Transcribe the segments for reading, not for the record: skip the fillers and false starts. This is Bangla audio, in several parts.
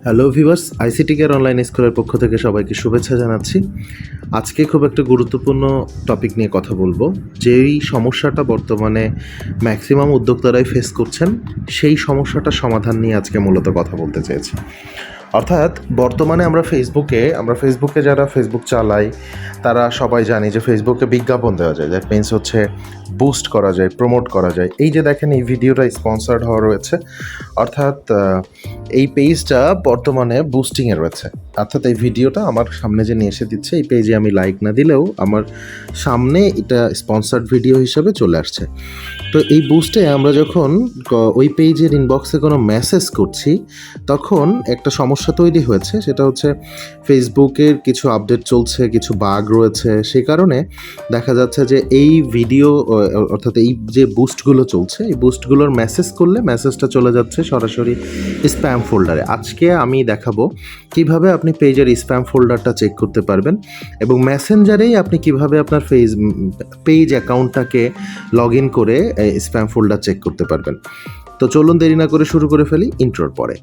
Hello viewers, ICT care online স্কুলের পক্ষ থেকে সবাইকে শুভেচ্ছা জানাচ্ছি। আজকে খুব একটা গুরুত্বপূর্ণ টপিক নিয়ে কথা বলবো। যেই সমস্যাটা বর্তমানে ম্যাক্সিমাম উদ্যোক্তারাই ফেস করছেন, সেই সমস্যাটার সমাধান নিয়ে আজকে মূলত কথা বলতে চেয়েছি। অর্থাৎ বর্তমানে আমরা ফেসবুকে যারা ফেসবুক চালাই তারা সবাই জানি যে ফেসবুকে বিজ্ঞাপন দেওয়া যায়, দ্যাট মিনস হচ্ছে বুস্ট করা যায়, প্রমোট করা যায়। এই যে দেখেন এই ভিডিওটা স্পন্সার্ড হওয়া রয়েছে, অর্থাৎ এই পেজটা বর্তমানে বুস্টিংয়ে রয়েছে। অর্থাৎ এই ভিডিওটা আমার সামনে যে নিয়ে এসে দিচ্ছে, এই পেজে আমি লাইক না দিলেও আমার সামনে এটা স্পন্সার্ড ভিডিও হিসেবে চলে আসছে। তো এই বুস্টে আমরা যখন ওই পেজের ইনবক্সে কোনো মেসেজ করছি, তখন একটা সমস্যা তৈরি হয়েছে। সেটা হচ্ছে ফেসবুকের কিছু আপডেট চলছে, কিছু বাগ রয়েছে। সেই কারণে দেখা যাচ্ছে যে এই ভিডিও অর্থাৎ এই যে বুস্টগুলো চলছে, এই বুস্টগুলোর মেসেজ করলে মেসেজটা চলে যাচ্ছে সরাসরি স্প্যাম ফোল্ডারে। আজকে আমি দেখাবো কিভাবে আপনি পেজের স্প্যাম ফোল্ডারটা চেক করতে পারবেন এবং মেসেঞ্জারেই আপনি কিভাবে আপনার পেজ অ্যাকাউন্টটাকে লগ ইন করে স্প্যাম ফোল্ডার চেক করতে পারবেন। তো চলুন দেরি না করে শুরু করে ফেলি ইন্ট্রোর পরে।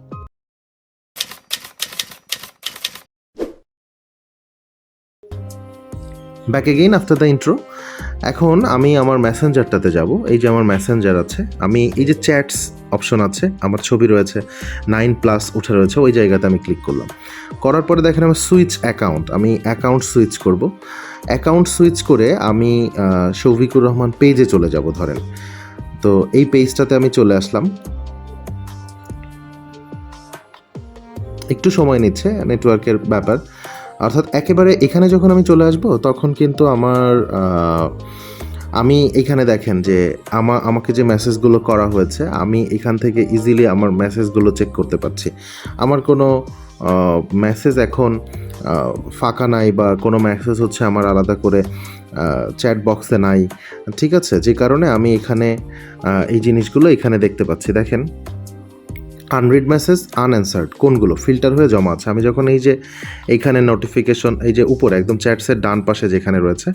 Back again after the intro. এখন আমি আমার মেসেঞ্জারটাতে যাব। এই যে আমার মেসেঞ্জার আছে, আমি এই যে চ্যাটস অপশন আছে, আমার ছবি রয়েছে 9+ উঠে রয়েছে, ওই জায়গাতে আমি ক্লিক করলাম। করার পরে দেখেন আমার সুইচ অ্যাকাউন্ট, আমি অ্যাকাউন্ট সুইচ করব। অ্যাকাউন্ট সুইচ করে আমি শৌভিকুর রহমান পেজে চলে যাব ধরেন। তো এই পেজটাতে আমি চলে আসলাম। একটু সময় নিচ্ছে, নেটওয়ার্কের ব্যাপার। অর্থাৎ একেবারে এখানে যখন আমি চলে আসব তখন কিন্তু আমি এখানে দেখেন যে আমাকে যে মেসেজগুলো করা হয়েছে, আমি এখান থেকে ইজিলি আমার মেসেজগুলো চেক করতে পারছি। আমার কোনো মেসেজ এখন ফাঁকা নাই বা কোনো মেসেজ হচ্ছে আমার আলাদা করে চ্যাট বক্সে নাই, ঠিক আছে? যে কারণে আমি এখানে এই জিনিসগুলো এখানে দেখতে পাচ্ছি। দেখেন আনরিড মেসেজ, আনঅ্যান্সার্ড কোনগুলো ফিল্টার হয়ে জমা আছে। আমি যখন এই যে এইখানে নোটিফিকেশন, এই যে উপরে একদম চ্যাটসের ডান পাশে যেখানে রয়েছে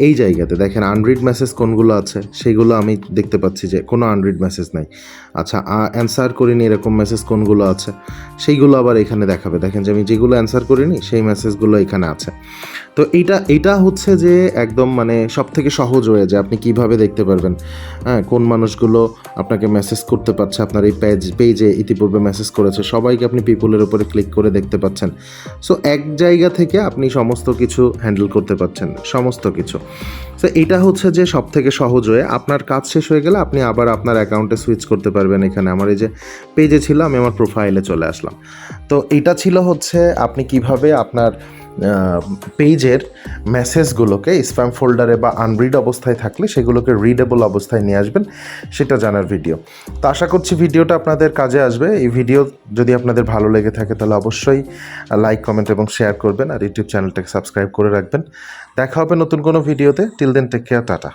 এই জায়গাতে দেখেন আনরিড মেসেজ কোনগুলো আছে, সেইগুলো আমি দেখতে পাচ্ছি যে কোনো আনরিড মেসেজ নাই। আচ্ছা, অ্যান্সার করিনি এরকম মেসেজ কোনগুলো আছে, সেইগুলো আবার এখানে দেখাবে। দেখেন যে আমি যেগুলো অ্যান্সার করিনি সেই মেসেজগুলো এখানে আছে। তো এইটা হচ্ছে যে একদম মানে সব থেকে সহজ হয়ে যায় আপনি কিভাবে দেখতে পারবেন হ্যাঁ কোন মানুষগুলো আপনাকে মেসেজ করতে পারছে, আপনার এই পেজে ইতিপূর্বে মেসেজ করেছে সবাইকে আপনি পিপলের উপরে ক্লিক করে দেখতে পাচ্ছেন। সো এক জায়গা থেকে আপনি সমস্ত কিছু হ্যান্ডেল করতে পারছেন, সমস্ত কিছু। সো এটা হচ্ছে যে সব থেকে সহজ হয়ে, আপনার কাজ শেষ হয়ে গেলে আপনি আবার আপনার অ্যাকাউন্টে সুইচ করতে পারবেন। এখানে আমার এই যে পেজে ছিল, আমি আমার প্রোফাইলে চলে আসলাম। তো এটা ছিল হচ্ছে আপনি কিভাবে আপনার পেজের মেসেজগুলোকে স্প্যাম ফোল্ডারে বা আনরিড অবস্থায় থাকলে সেগুলোকে রিডেবল অবস্থায় নিয়ে আসবেন, সেটা জানার ভিডিও। তো আশা করছি ভিডিওটা আপনাদের কাজে আসবে। এই ভিডিও যদি আপনাদের ভালো লেগে থাকে তাহলে অবশ্যই লাইক, কমেন্ট এবং শেয়ার করবেন, আর ইউটিউব চ্যানেলটাকে সাবস্ক্রাইব করে রাখবেন। দেখা হবে নতুন কোনো ভিডিওতে। Till then take care, tata.